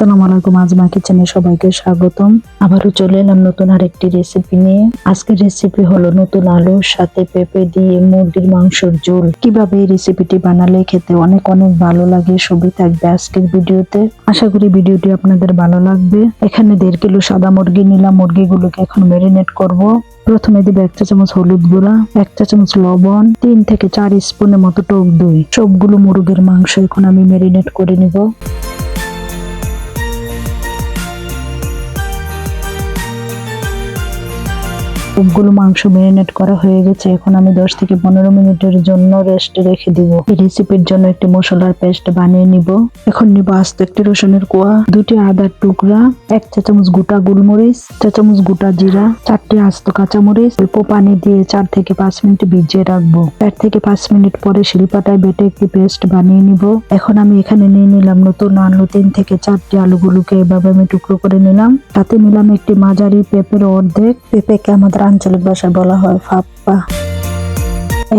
আসসালামু আলাইকুম। আজমা কিচেনে সবাইকে স্বাগতম। আবারও চলে এলাম নতুন আরেকটি রেসিপি নিয়ে। আজকের রেসিপি হলো নতুন আলুর সাথে পেঁপে দিয়ে মুরগির মাংসের ঝোল। কিভাবে এই রেসিপিটি বানালে খেতে অনেক অনেক ভালো লাগে সবই থাকবে আজকের ভিডিওতে। আশা করি ভিডিওটি আপনাদের ভালো লাগবে। এখানে 1.5 কিলো সাদা মুরগি নিলাম। মুরগিগুলোকে এখন ম্যারিনেট করব। প্রথমে দিব 1 চা চামচ হলুদ গুঁড়া, 1 চা চামচ লবণ, 3 থেকে 4 স্পুনের মতো টক দই। সবগুলো মুরগির মাংস এখন আমি ম্যারিনেট করে নিব। সবগুলো মাংস ম্যারিনেট করা হয়ে গেছে। এখন আমি 10 থেকে 15 মিনিটের জন্য রেস্টে রেখে দিব। এই রেসিপির জন্য একটি মশলার পেস্ট বানিয়ে নিব। এখন নিব আস্ত একটি রসুনের কোয়া, 2টি আদার টুকরা, 1 চা চামচ গোটা গোলমরিচ, 1 চা চামচ গোটা জিরা, 4টি আস্ত কাঁচামরিচ। অল্প পানি দিয়ে 4 থেকে 5 মিনিট ভিজিয়ে রাখবো। 4 থেকে 5 মিনিট পরে শিলপাটায় বেটে একটি পেস্ট বানিয়ে নিব। এখন আমি এখানে নিয়ে নিলাম নতুন আলু, 3 থেকে 4টি আলুগুলোকে এভাবে আমি টুকরো করে নিলাম। সাথে নিলাম একটি মাঝারি পেঁপের অর্ধেক। পেঁপেকে আমাদের আঞ্চলিক ভাষায় বলা হয় ফাপ্পা।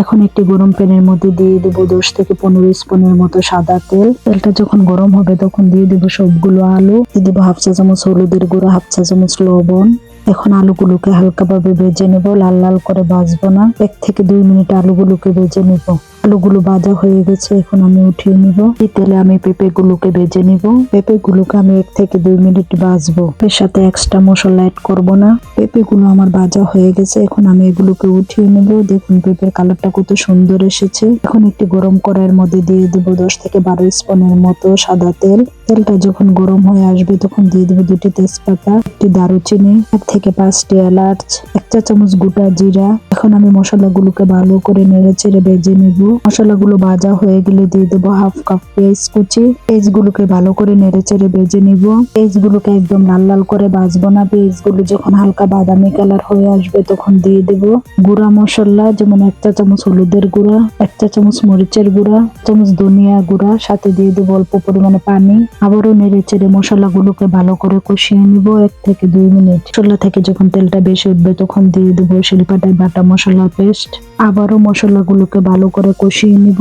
এখন একটি গরম প্যানের মধ্যে দিয়ে দেবো 10 থেকে 15 স্পুনের মতো সাদা তেল। তেলটা যখন গরম হবে তখন দিয়ে দেবো সবগুলো আলু। দিয়ে দেবো 1/2 চা চামচ হলুদের গুঁড়া, 1/2 চা চামচ লবণ। এখন আলুগুলোকে হালকাভাবে ভেজে নেব, লাল লাল করে ভাজবো না। 1 থেকে 2 মিনিট আলুগুলোকে ভেজে নেব। আলুগুলো ভাজা হয়ে গেছে, এখন আমি উঠিয়ে নিব। এই তেলে আমি পেঁপেগুলোকে ভেজে নিব। পেঁপেগুলোকে আমি 1 থেকে 2 মিনিট ভাজবো। এর সাথে এক্সট্রা মশলা অ্যাড করব না। পেঁপেগুলো আমার ভাজা হয়ে গেছে, এখন আমি এগুলোকে উঠিয়ে নিব। দেখুন পেঁপের কালারটা কত সুন্দর এসেছে। এখন একটি গরম কড়াইয়ের মধ্যে দিয়ে দেবো 10 থেকে 12 স্পুনের মতো সাদা তেল। তেলটা যখন গরম হয়ে আসবে তখন দিয়ে দেবো 2টি তেজপাতা, 1টি দারুচিনি, 1 থেকে 5টি এলাচ, 1 চা চামচ গোটা জিরা। এখন আমি মশলাগুলোকে ভালো করে নেড়ে চেড়ে ভেজে নেব। মশলাগুলো ভাজা হয়ে গেলে দিয়ে দেবো 1/2 কাপ পেঁয়াজ কুচি। পেঁয়াজগুলোকে ভালো করে নেড়ে চেড়ে ভেজে নিব। পেঁয়াজগুলোকে একদম লাল লাল করে ভাজবো না। পেঁয়াজগুলো যখন হালকা বাদামি কালার হয়ে আসবে তখন দিয়ে দেব গুঁড়া মশলা, যেমন 1 চা চামচ হলুদের গুঁড়া, 1 চা চামচ মরিচের গুঁড়া, 1 চামচ ধনিয়া গুঁড়া। সাথে দিয়ে দেবো অল্প পরিমাণে পানি। আবারও নেড়ে চেড়ে মশলাগুলোকে ভালো করে কষিয়ে নিব 1 থেকে 2 মিনিট। মশলা থেকে যখন তেলটা বেশি উঠবে তখন দিয়ে দেবো শিলপাটায় বাটা মশলা পেস্ট। আবারও মশলাগুলোকে ভালো করে কষিয়ে নিব।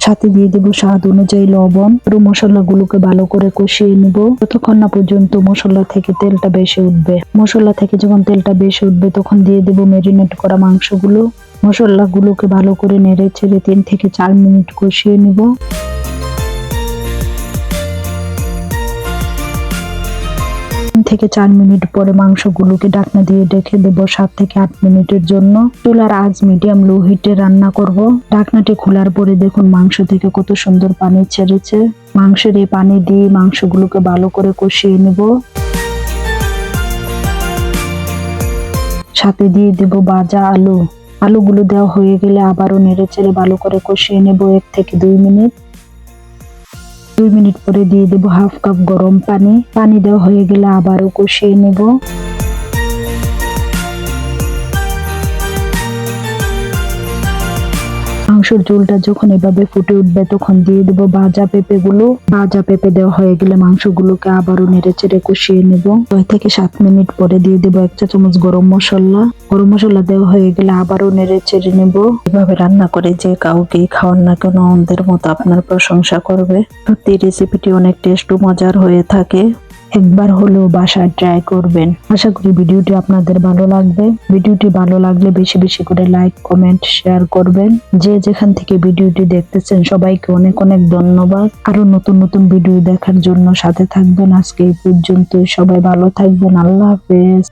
সাথে দিয়ে দেবো স্বাদ অনুযায়ী লবণ। পুরো মশলাগুলোকে ভালো করে কষিয়ে নিব যতক্ষণ না পর্যন্ত মশলা থেকে তেলটা বেশি উঠবে। মশলা থেকে যখন তেলটা বেশি উঠবে তখন দিয়ে দেবো ম্যারিনেট করা মাংসগুলো। মশলাগুলোকে ভালো করে নেড়ে ছেড়ে 3 থেকে 4 মিনিট কষিয়ে নিব। 3 থেকে 4 মিনিট পরে মাংসগুলোকে ঢাকনা দিয়ে ঢেকে দেবো 7 থেকে 8 মিনিটের জন্য। চুলার আঁচ মিডিয়াম লো হিটে রান্না করব। ঢাকনাটি খোলার পরে দেখুন মাংস থেকে কত সুন্দর পানি ছেড়েছে। মাংসের এই পানি দিয়ে মাংসগুলোকে ভালো করে কষিয়ে নেব। সাথে দিয়ে দেব ভাজা আলু। আলুগুলো দেওয়া হয়ে গেলে আবারও নেড়ে চেড়ে ভালো করে কষিয়ে নেব 1 থেকে 2 মিনিট। 2 মিনিট পরে দিয়ে দেবো 1/2 কাপ গরম পানি। পানি দেওয়া হয়ে গেলে আবারও কষিয়ে নেব। মাংসের ঝোলটা যখন এভাবে ফুটে উঠবে তখন দিয়ে দেবো ভাজা পেঁপেগুলো। ভাজা পেঁপে দেওয়া হয়ে গেলে মাংসগুলোকে আবারও নেড়ে চেড়ে কষিয়ে নেব। 6 থেকে 7 মিনিট পরে দিয়ে দেবো 1 চা চামচ গরম মশলা। গরম মশলা দেওয়া হয়ে গেলে আবারও নেড়ে চেড়ে নেব। এভাবে রান্না করে যে কাউকে খাওয়ান না কেন অন্ধের মতো আপনার প্রশংসা করবে। সত্যি রেসিপিটি অনেক টেস্ট ও মজার হয়ে থাকে। একবার হলেও বাসায় ট্রাই করবেন। আশা করি ভিডিওটি আপনাদের ভালো লাগবে। ভিডিওটি ভালো লাগলে বেশি বেশি করে লাইক, কমেন্ট, শেয়ার করবেন। যে যেখান থেকে ভিডিওটি দেখতেছেন সবাইকে অনেক অনেক ধন্যবাদ। আরো নতুন নতুন ভিডিও দেখার জন্য সাথে থাকবেন। আজকে এই পর্যন্তই। সবাই ভালো থাকবেন। আল্লাহ হাফেজ।